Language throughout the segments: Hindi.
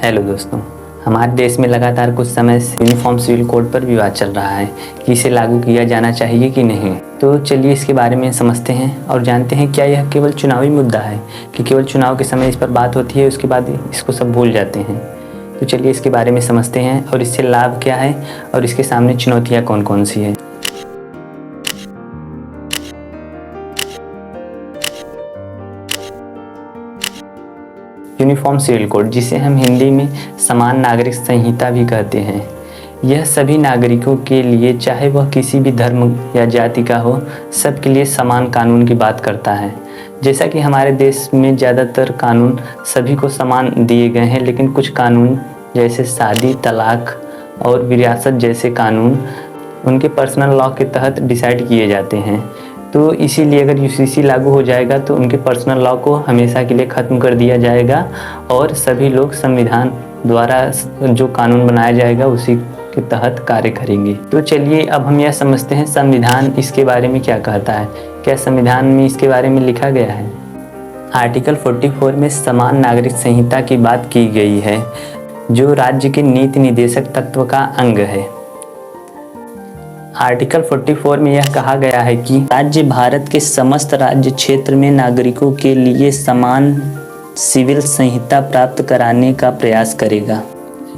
हेलो दोस्तों, हमारे देश में लगातार कुछ समय से यूनिफॉर्म सिविल कोड पर विवाद चल रहा है कि इसे लागू किया जाना चाहिए कि नहीं। तो चलिए इसके बारे में समझते हैं और जानते हैं क्या यह केवल चुनावी मुद्दा है कि केवल चुनाव के समय इस पर बात होती है, उसके बाद इसको सब भूल जाते हैं। तो चलिए इसके बारे में समझते हैं और इससे लाभ क्या है और इसके सामने चुनौतियाँ कौन कौन सी है। यूनिफॉर्म सिविल कोड, जिसे हम हिंदी में समान नागरिक संहिता भी कहते हैं, यह सभी नागरिकों के लिए, चाहे वह किसी भी धर्म या जाति का हो, सबके लिए समान कानून की बात करता है। जैसा कि हमारे देश में ज़्यादातर कानून सभी को समान दिए गए हैं, लेकिन कुछ कानून जैसे शादी, तलाक और विरासत जैसे कानून उनके पर्सनल लॉ के तहत डिसाइड किए जाते हैं। तो इसीलिए अगर यूसीसी लागू हो जाएगा तो उनके पर्सनल लॉ को हमेशा के लिए ख़त्म कर दिया जाएगा और सभी लोग संविधान द्वारा जो कानून बनाया जाएगा उसी के तहत कार्य करेंगे। तो चलिए अब हम यह समझते हैं संविधान इसके बारे में क्या कहता है। क्या संविधान में इसके बारे में लिखा गया है? आर्टिकल 44 में समान नागरिक संहिता की बात की गई है, जो राज्य के नीति निर्देशक तत्व का अंग है। आर्टिकल 44 में यह कहा गया है कि राज्य भारत के समस्त राज्य क्षेत्र में नागरिकों के लिए समान सिविल संहिता प्राप्त कराने का प्रयास करेगा।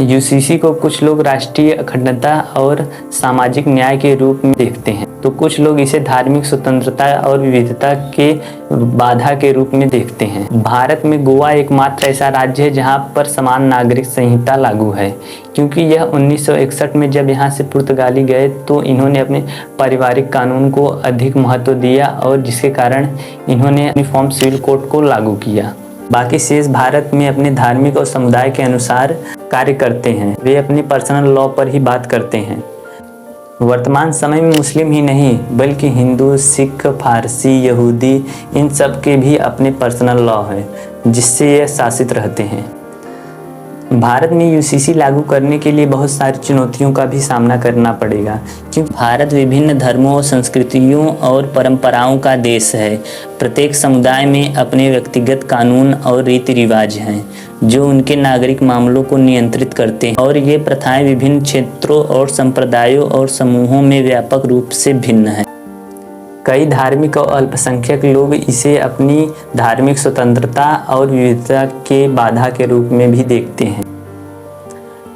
यूसीसी को कुछ लोग राष्ट्रीय अखंडता और सामाजिक न्याय के रूप में देखते हैं, तो कुछ लोग इसे धार्मिक स्वतंत्रता और विविधता के बाधा के रूप में देखते हैं। भारत में गोवा एकमात्र ऐसा राज्य है जहां पर समान नागरिक संहिता लागू है, क्योंकि यह 1961 में जब यहां से पुर्तगाली गए तो इन्होंने अपने पारिवारिक कानून को अधिक महत्व दिया और जिसके कारण इन्होंने यूनिफॉर्म सिविल कोड को लागू किया। बाकी शेष भारत में अपने धार्मिक और समुदाय के अनुसार कार्य करते हैं, वे अपने पर्सनल लॉ पर ही बात करते हैं। वर्तमान समय में मुस्लिम ही नहीं बल्कि हिंदू, सिख, फारसी, यहूदी, इन सब के भी अपने पर्सनल लॉ है जिससे ये शासित रहते हैं। भारत में यूसीसी लागू करने के लिए बहुत सारी चुनौतियों का भी सामना करना पड़ेगा, क्योंकि भारत विभिन्न धर्मों, संस्कृतियों और परंपराओं का देश है। प्रत्येक समुदाय में अपने व्यक्तिगत कानून और रीति रिवाज हैं जो उनके नागरिक मामलों को नियंत्रित करते हैं, और ये प्रथाएं विभिन्न क्षेत्रों और संप्रदायों और समूहों में व्यापक रूप से भिन्न हैं। कई धार्मिक और अल्पसंख्यक लोग इसे अपनी धार्मिक स्वतंत्रता और विविधता के बाधा के रूप में भी देखते हैं।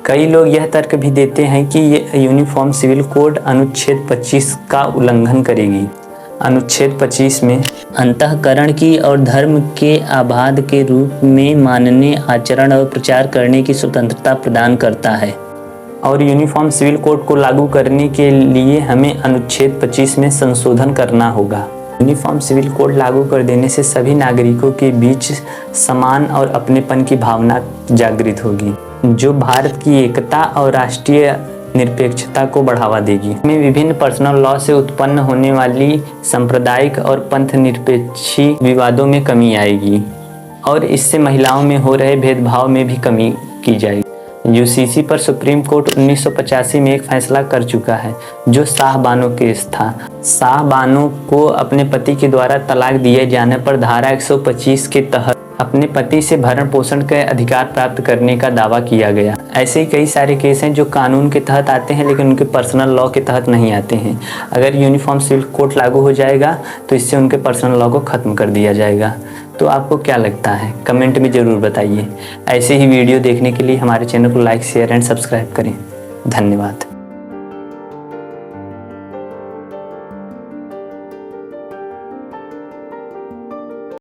कई लोग यह तर्क भी देते हैं कि ये यूनिफॉर्म सिविल कोड अनुच्छेद 25 का उल्लंघन करेगी। अनुच्छेद 25 में अंतःकरण की और धर्म के आबाद के रूप में मानने, आचरण और प्रचार करने की स्वतंत्रता प्रदान करता है, और यूनिफॉर्म सिविल कोड को लागू करने के लिए हमें अनुच्छेद 25 में संशोधन करना होगा। यूनिफॉर्म सिविल कोड लागू कर देने से सभी नागरिकों के बीच समान और अपनेपन की भावना जागृत होगी, जो भारत की एकता और राष्ट्रीय निरपेक्षता को बढ़ावा देगी। हमें विभिन्न पर्सनल लॉ से उत्पन्न होने वाली सांप्रदायिक और पंथ निरपेक्षी विवादों में कमी आएगी और इससे महिलाओं में हो रहे भेदभाव में भी कमी की जाएगी। यूसीसी पर सुप्रीम कोर्ट 1985 में एक फैसला कर चुका है, जो शाहबानो केस था। शाहबानो को अपने पति के द्वारा तलाक दिए जाने पर धारा 125 के तहत अपने पति से भरण पोषण के अधिकार प्राप्त करने का दावा किया गया। ऐसे ही कई सारे केस हैं जो कानून के तहत आते हैं लेकिन उनके पर्सनल लॉ के तहत नहीं आते हैं। अगर यूनिफॉर्म सिविल कोड लागू हो जाएगा तो इससे उनके पर्सनल लॉ को ख़त्म कर दिया जाएगा। तो आपको क्या लगता है? कमेंट में ज़रूर बताइए। ऐसे ही वीडियो देखने के लिए हमारे चैनल को लाइक, शेयर एंड सब्सक्राइब करें। धन्यवाद।